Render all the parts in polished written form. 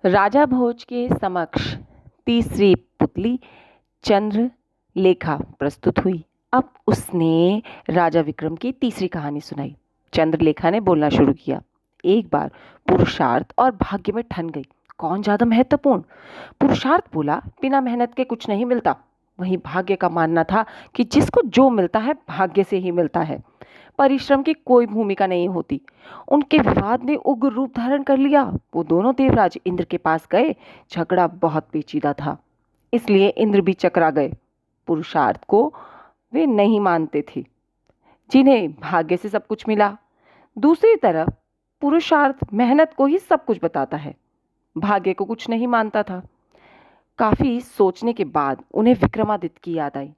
राजा भोज के समक्ष तीसरी पुतली चंद्रलेखा प्रस्तुत हुई। अब उसने राजा विक्रम की तीसरी कहानी सुनाई। चंद्रलेखा ने बोलना शुरू किया। एक बार पुरुषार्थ और भाग्य में ठन गई, कौन ज्यादा महत्वपूर्ण। पुरुषार्थ बोला, बिना मेहनत के कुछ नहीं मिलता। वहीं भाग्य का मानना था कि जिसको जो मिलता है भाग्य से ही मिलता है, परिश्रम की कोई भूमिका नहीं होती। उनके विवाद ने उग्र रूप धारण कर लिया। वो दोनों देवराज इंद्र के पास गए। झगड़ा बहुत पेचीदा था, इसलिए इंद्र भी चकरा गए। पुरुषार्थ को वे नहीं मानते थे, जिन्हें भाग्य से सब कुछ मिला। दूसरी तरफ पुरुषार्थ मेहनत को ही सब कुछ बताता है, भाग्य को कुछ नहीं मानता था। काफी सोचने के बाद उन्हें विक्रमादित्य की याद आई।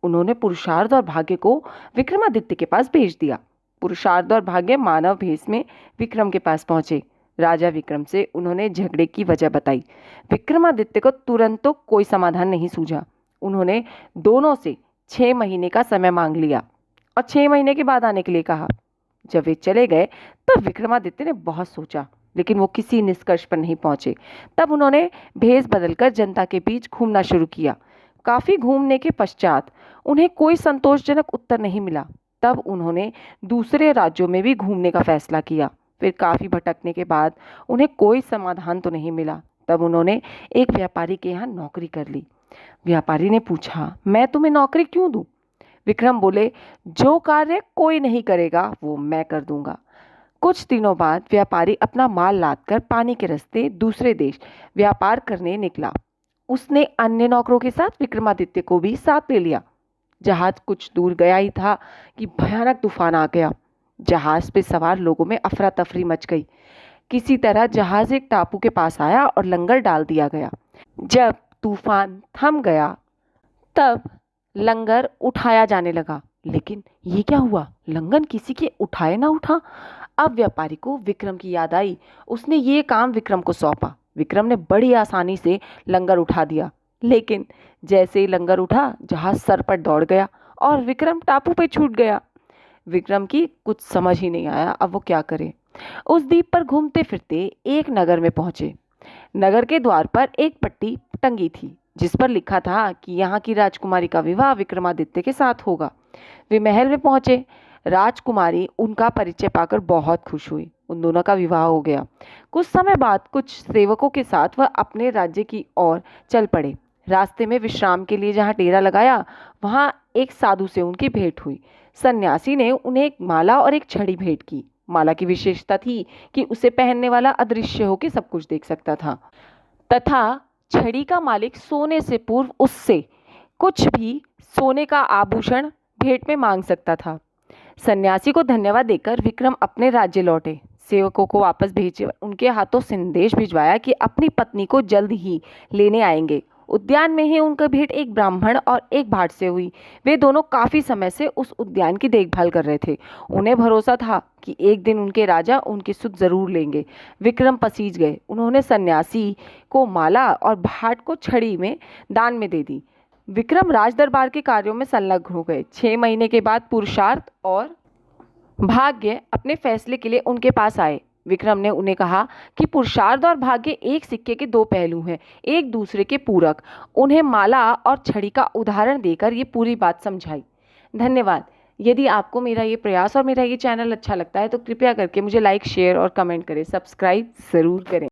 उन्होंने पुरुषार्थ और भाग्य को विक्रमादित्य के पास भेज दिया। पुरुषार्थ और भाग्य मानव भेष में विक्रम के पास पहुंचे। राजा विक्रम से उन्होंने झगड़े की वजह बताई। विक्रमादित्य को तुरंत तो कोई समाधान नहीं सूझा। उन्होंने दोनों से 6 महीने का समय मांग लिया और 6 महीने के बाद आने के लिए कहा। जब वे चले गए तब विक्रमादित्य ने बहुत सोचा, लेकिन वो किसी निष्कर्ष पर नहीं पहुंचे। तब उन्होंने भेष बदलकर जनता के बीच घूमना शुरू किया। काफी घूमने के पश्चात उन्हें कोई संतोषजनक उत्तर नहीं मिला। तब उन्होंने दूसरे राज्यों में भी घूमने का फैसला किया। फिर काफी भटकने के बाद उन्हें कोई समाधान तो नहीं मिला। तब उन्होंने एक व्यापारी के यहाँ नौकरी कर ली। व्यापारी ने पूछा, मैं तुम्हें नौकरी क्यों दूं? विक्रम बोले, जो कार्य कोई नहीं करेगा वो मैं कर दूंगा। कुछ दिनों बाद व्यापारी अपना माल लादकर पानी के रास्ते दूसरे देश व्यापार करने निकला। उसने अन्य नौकरों के साथ विक्रमादित्य को भी साथ ले लिया। जहाज कुछ दूर गया ही था कि भयानक तूफान आ गया। जहाज पे सवार लोगों में अफरा तफरी मच गई। किसी तरह जहाज एक टापू के पास आया और लंगर डाल दिया गया। जब तूफान थम गया तब लंगर उठाया जाने लगा, लेकिन ये क्या हुआ, लंगर किसी के उठाए ना उठा। अब व्यापारी को विक्रम की याद आई। उसने ये काम विक्रम को सौंपा। विक्रम ने बड़ी आसानी से लंगर उठा दिया, लेकिन जैसे ही लंगर उठा जहाज सर पर दौड़ गया और विक्रम टापू पे छूट गया। विक्रम की कुछ समझ ही नहीं आया, अब वो क्या करे। उस द्वीप पर घूमते फिरते एक नगर में पहुंचे। नगर के द्वार पर एक पट्टी टंगी थी जिस पर लिखा था कि यहाँ की राजकुमारी का विवाह विक्रमादित्य के साथ होगा। वे महल में पहुंचे। राजकुमारी उनका परिचय पाकर बहुत खुश हुई। उन दोनों का विवाह हो गया। कुछ समय बाद कुछ सेवकों के साथ वह अपने राज्य की ओर चल पड़े। रास्ते में विश्राम के लिए जहाँ डेरा लगाया वहाँ एक साधु से उनकी भेंट हुई। सन्यासी ने उन्हें एक माला और एक छड़ी भेंट की। माला की विशेषता थी कि उसे पहनने वाला अदृश्य होकर सब कुछ देख सकता था, तथा छड़ी का मालिक सोने से पूर्व उससे कुछ भी सोने का आभूषण भेंट में मांग सकता था। सन्यासी को धन्यवाद देकर विक्रम अपने राज्य लौटे। सेवकों को वापस भेजे उनके हाथों संदेश भिजवाया कि अपनी पत्नी को जल्द ही लेने आएंगे। उद्यान में ही उनका भेंट एक ब्राह्मण और एक भाट से हुई। वे दोनों काफी समय से उस उद्यान की देखभाल कर रहे थे। उन्हें भरोसा था कि एक दिन उनके राजा उनकी सुध जरूर लेंगे। विक्रम पसीज गए। उन्होंने सन्यासी को माला और भाट को छड़ी में दान में दे दी। विक्रम राज दरबार के कार्यों में संलग्न हो गए। 6 महीने के बाद पुरुषार्थ और भाग्य अपने फैसले के लिए उनके पास आए। विक्रम ने उन्हें कहा कि पुरुषार्थ और भाग्य एक सिक्के के 2 पहलू हैं, एक दूसरे के पूरक। उन्हें माला और छड़ी का उदाहरण देकर ये पूरी बात समझाई। धन्यवाद। यदि आपको मेरा ये प्रयास और मेरा ये चैनल अच्छा लगता है तो कृपया करके मुझे लाइक, शेयर और कमेंट करें। सब्सक्राइब ज़रूर करें।